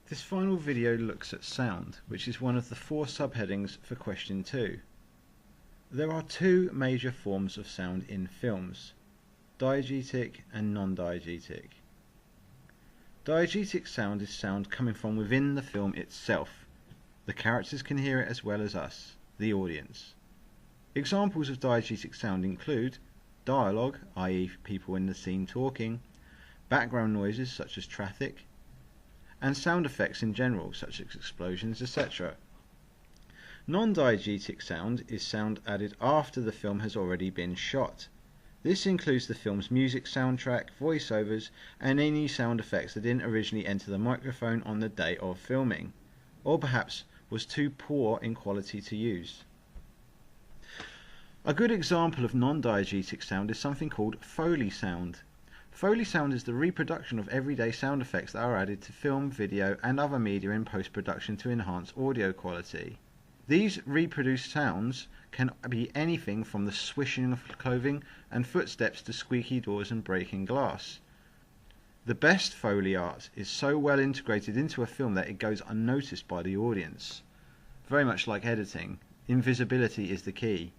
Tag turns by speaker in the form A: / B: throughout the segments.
A: This final video looks at sound, which is one of the 4 subheadings for question 2. There are 2 major forms of sound in films, diegetic and non-diegetic. Diegetic sound is sound coming from within the film itself. The characters can hear it as well as us, the audience. Examples of diegetic sound include dialogue, i.e. people in the scene talking, background noises such as traffic, and sound effects in general such as explosions, etc. Non-diegetic sound is sound added after the film has already been shot. This includes the film's music soundtrack, voiceovers, and any sound effects that didn't originally enter the microphone on the day of filming, or perhaps was too poor in quality to use. A good example of non-diegetic sound is something called Foley sound. Foley sound is the reproduction of everyday sound effects that are added to film, video, and other media in post-production to enhance audio quality. These reproduced sounds can be anything from the swishing of clothing and footsteps to squeaky doors and breaking glass. The best Foley art is so well integrated into a film that it goes unnoticed by the audience. Very much like editing, invisibility is the key.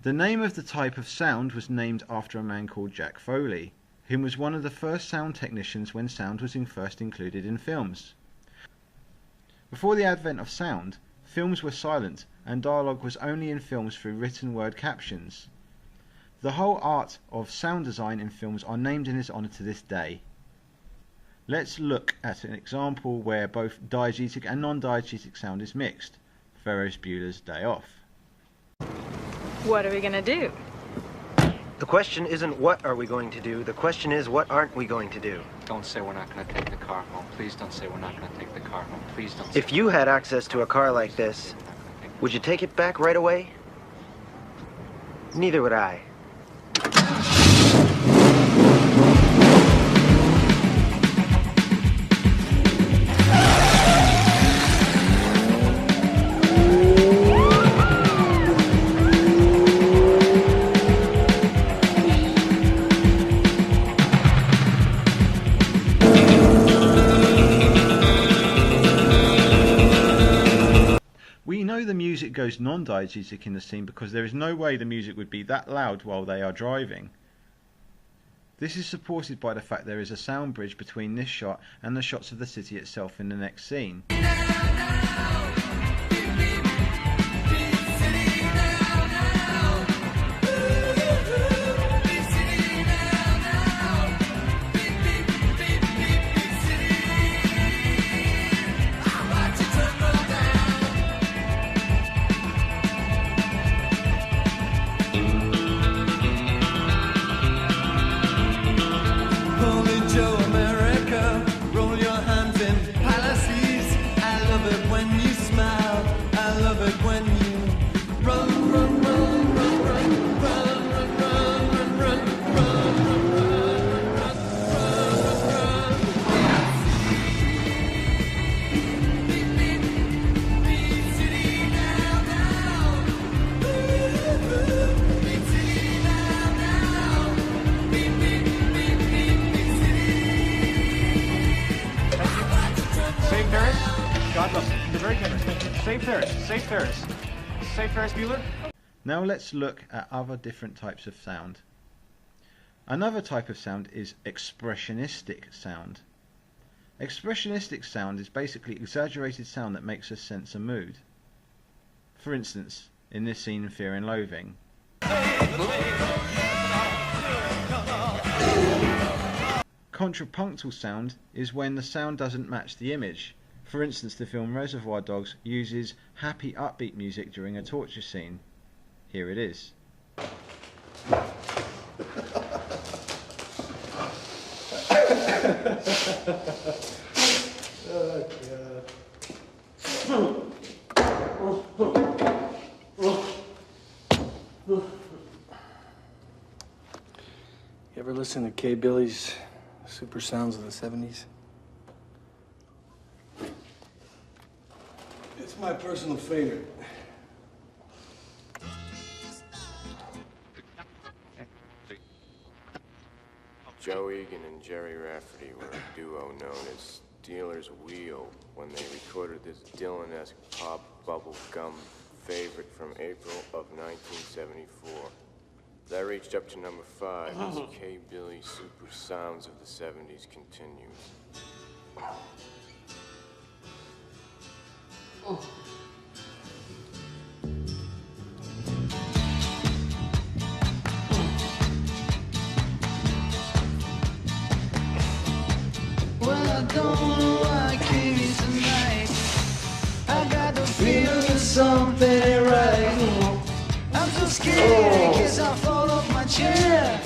A: The name of the type of sound was named after a man called Jack Foley, who was one of the first sound technicians when sound was first included in films. Before the advent of sound, films were silent and dialogue was only in films through written word captions. The whole art of sound design in films are named in his honour to this day. Let's look at an example where both diegetic and non-diegetic sound is mixed. Ferris Bueller's Day Off.
B: What are we gonna do?
C: The question isn't what are we going to do, the question is what aren't we going to do.
D: Don't say we're not going to take the car home. Please don't say we're not going to take the car home. Please don't say.
C: If you had access to a car like this, would you take it back right away? Neither would I.
A: We know the music goes non-diegetic in the scene because there is no way the music would be that loud while they are driving. This is supported by the fact there is a sound bridge between this shot and the shots of the city itself in the next scene.
D: Save Ferris Bueller.
A: Now let's look at other different types of sound. Another type of sound is expressionistic sound. Expressionistic sound is basically exaggerated sound that makes us sense a mood. For instance, in this scene in Fear and Loathing. Contrapuntal sound is when the sound doesn't match the image. For instance, the film Reservoir Dogs uses happy upbeat music during a torture scene. Here it is.
E: You ever listen to Kay Billy's Super Sounds of the 70s?
F: It's my personal favorite.
G: Joe Egan and Jerry Rafferty were a duo known as dealer's wheel when they recorded this Dylan-esque pop bubble gum favorite from April of 1974. That reached up to number 5 as K-Billy Super Sounds of the 70s continues.
H: Well, I don't know why I came here tonight. I got the feeling something ain't right. I'm so scared in case I fall off my chair,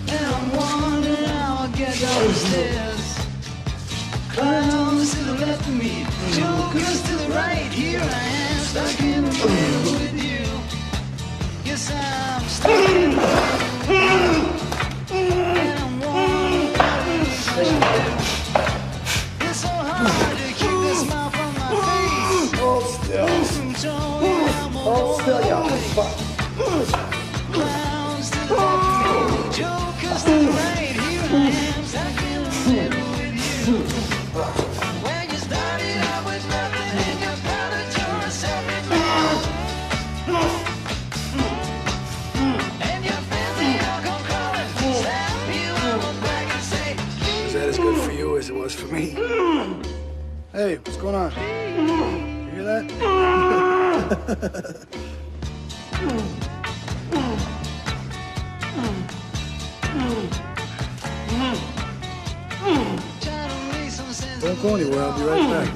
H: and I'm wondering how I'll get down the stairs. Clowns to the left of me, jokers to the right. Here I am, stuck in the middle with you. Yes, I'm stuck in the middle with you. And I'm wondering what it is I should do. It's so hard to keep this smile from my face.
F: Hold still. Hold still, y'all.
H: Clowns to the left of me, jokers to the right. Here I am, stuck in the middle with you. When you started out with nothing and you found that you're a separate man, and your family all come crawling, slap you on the back and say,
F: Is that as good for you as it was for me? Hey, what's going on? You hear that? Don't go anywhere, I'll be right back.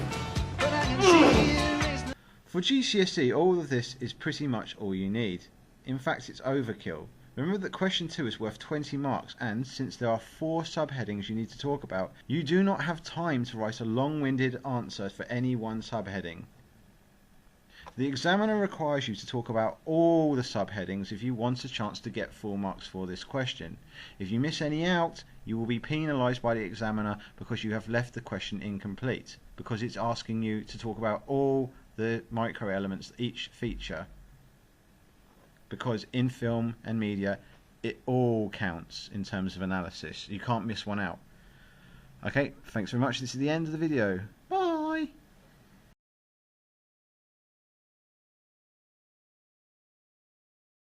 A: For GCSE, all of this is pretty much all you need. In fact, it's overkill. Remember that question 2 is worth 20 marks, and since there are 4 subheadings you need to talk about, you do not have time to write a long-winded answer for any one subheading. The examiner requires you to talk about all the subheadings if you want a chance to get full marks for this question. If you miss any out, you will be penalised by the examiner because you have left the question incomplete, because it's asking you to talk about all the micro elements, each feature. Because in film and media, it all counts in terms of analysis. You can't miss one out. Okay, thanks very much. This is the end of the video.